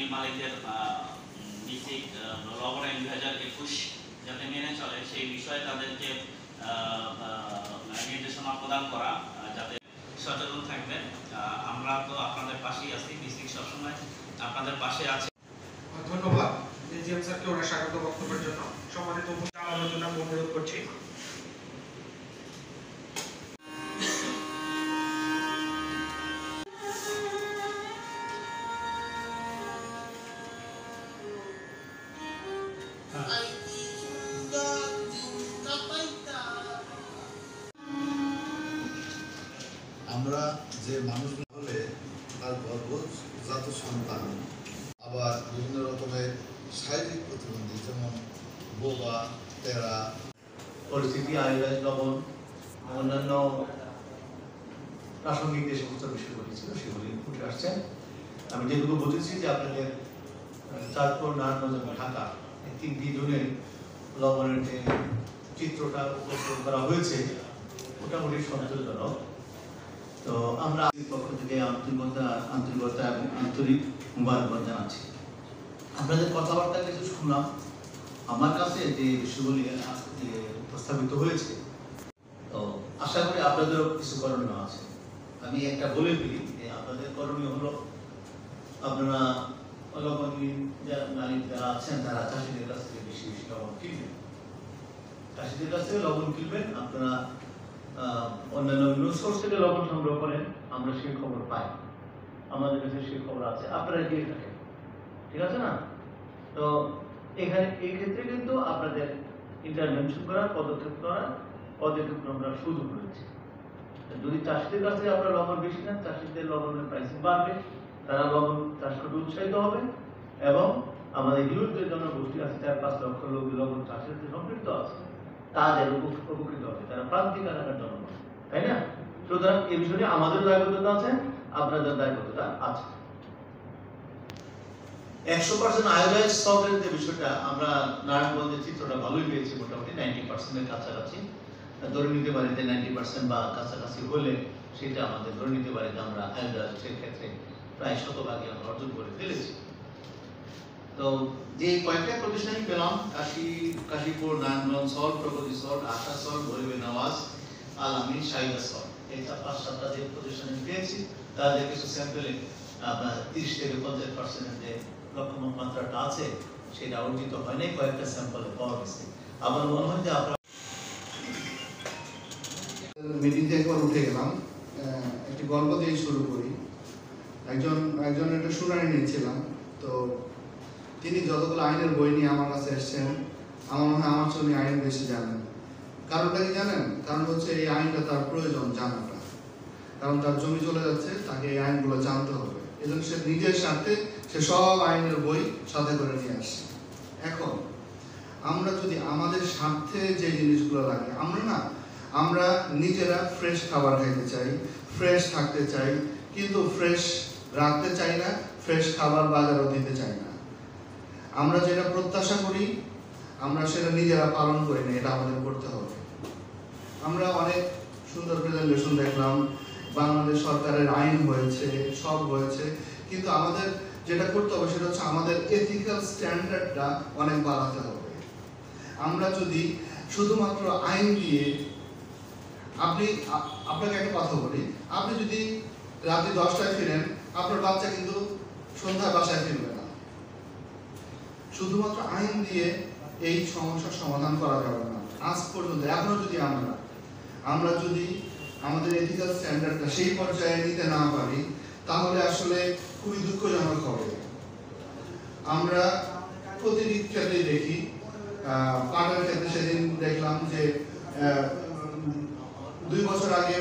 মিল মালিকদের বেসিক লবণ আইন 2021 যাতে মেনে চলে সেই বিষয়ে তাদেরকে নির্দেশনা প্রদান করা, যাতে সচেতন থাকবেন। আমরা তো আপনাদের পাশেই আছি, বেসিক সবসময় আপনাদের পাশে আছে। ধন্যবাদ এজিএম স্যারকে ওনার স্বাগত বক্তব্যের জন্য। সম্মানিত আলোচনা অনুরোধ করছি। আমরা যে মানুষগুলো হলে তার গর্ভজাত সন্তান আবার বিভিন্ন রকমের শারীরিক প্রতিবন্ধী, যেমন বোবা, তেরা পরিস্থিতি, আয়োজন, লবণ, অন্যান্য প্রাসঙ্গিক যে সমস্ত বিষয়গুলি ছিল সেগুলি উঠে আসছে। আমি যেটুকু বুঝেছি যে আপনাদের চাঁদপুর, নারায়ণগঞ্জ, ঢাকা এই তিনটি জোনে লবণের যে চিত্রটা উপস্থাপন করা হয়েছে মোটামুটি সন্তোষজনক। তো আমরা পক্ষ থেকে আন্তরিকতা এবং আন্তরিক মুবারকবাদ জানাচ্ছি। আপনাদের কথাবার্তা কিছু শুনলাম, আমার কাছে যে বিষয়গুলি উপস্থাপিত হয়েছে, তো আশা করি আপনাদেরও কিছু করণীয় আছে। আমি একটা বলে দিই যে আপনাদের করণীয় হলো, আপনারা লবণ মালিক যারা আছেন তারা চাষিদের কাছ থেকে বেশি বেশি লবণ কিনবেন, চাষিদের কাছ থেকে লবণ কিনবেন। আপনারা অন্যান্য সোর্স থেকে লবণ সংগ্রহ করেন, আমরা সেই খবর পাই, আমাদের কাছে সেই খবর আছে, আপনারা দিয়ে থাকেন, ঠিক আছে না? তো এখানে এই ক্ষেত্রে কিন্তু আপনাদের ইন্টারভেনশন করার, পদক্ষেপ আমরা সুযোগ রয়েছে। যদি চাষিদের কাছে আপনারা লবণ বেশি নেন, চাষিদের লবণের প্রাইসিং বাড়বে, তারা লবণ চাষ করতে উৎসাহিত হবে এবং আমাদের হিউজ যে জনগোষ্ঠী আছে 4-5 লক্ষ লোক লবণ চাষের যে সম্পৃক্ত আছে তাদের উপকৃত হবে, তারা প্রান্তিক এলাকার জনগণ, তাই না? সুতরাং এই বিষয়ে আমাদের দায়বদ্ধতা আছে, আপনাদের দায়বদ্ধতা আছে। 100% আয়োডাইজ সল্টের যে বিষয়টা, আমরা নারায়ণগঞ্জের চিত্রটা ভালোই পেয়েছি, মোটামুটি 90% কাছাকাছি ধরে নিতে পারি যে 90% বা কাছাকাছি হলে সেটা আমাদের ধরে নিতে পারি যে আমরা আয়োডাইজের ক্ষেত্রে প্রায় 100% আমরা অর্জন করে ফেলেছি। তো যে কয়েকটা প্রতিষ্ঠানই পেলাম, কাশীপুর, নারায়ণগঞ্জ সল্ট, প্রগতি সল্ট, আশা সল্ট, গরিবে নওয়াজ, আল আমিন, শাহিদা সল্ট, এই 5-7টা যে প্রতিষ্ঠানে পেয়েছি তাদের কিছু স্যাম্পেলে আপনার 30 থেকে 50% যে লক্ষ্যমাত্রাটা আছে সেটা অর্জিত হয়নি, কয়েকটা স্যাম্পলে পাওয়া গেছে। আমার মনে হয় যে আপনারা মিটিং থেকে একবার উঠে গেলাম, একটি গল্প দিয়ে শুরু করি। একজন একটা শুনানি নিয়েছিলাম, তো তিনি যতগুলো আইনের বই নিয়ে আমার কাছে এসেছেন, আমার মনে হয় আমার চেয়ে আইন বেশি জানেন। কারণটা কি জানেন? কারণ হচ্ছে এই আইনটা তার প্রয়োজন জানাটা, কারণ তার জমি চলে যাচ্ছে, তাকে এই আইনগুলো জানতে হবে। এজন্য সে নিজের স্বার্থে সে সব আইনের বই সাথে করে নিয়ে আসছে। এখন আমরা যদি আমাদের স্বার্থে যে জিনিসগুলো লাগে, আমরা নিজেরা ফ্রেশ খাবার খাইতে চাই, ফ্রেশ থাকতে চাই, কিন্তু ফ্রেশ রাখতে চাই না, ফ্রেশ খাবার বাজারও দিতে চাই না। আমরা যেটা প্রত্যাশা করি আমরা সেটা নিজেরা পালন করি না, এটা আমাদের করতে হবে। আমরা অনেক সুন্দর প্রেজেন্টেশন দেখলাম, বাংলাদেশ সরকারের আইন হয়েছে, সব হয়েছে, কিন্তু আমাদের যেটা করতে হবে সেটা হচ্ছে আমাদের এথিক্যাল স্ট্যান্ডার্ডটা অনেক বাড়াতে হবে। আমরা যদি শুধুমাত্র আইন দিয়ে, আপনাকে একটা কথা বলি, আপনি যদি রাতে 10টায় ফিরেন, আপনার বাচ্চা কিন্তু সন্ধ্যায় বাসায় ফিরবে না। শুধুমাত্র আইন দিয়ে এই সমস্যার সমাধান করা যাবে না। আজ পর্যন্ত এখনো যদি আমরা যদি আমাদের এথিক্যাল স্ট্যান্ডার্ডটা সেই পর্যায়ে নিতে না পারি, তাহলে আসলে খুবই দুঃখজনক হবে। আমরা প্রতিটি ক্ষেত্রেই দেখি, পাটের ক্ষেত্রে সেদিন দেখলাম যে 2 বছর আগে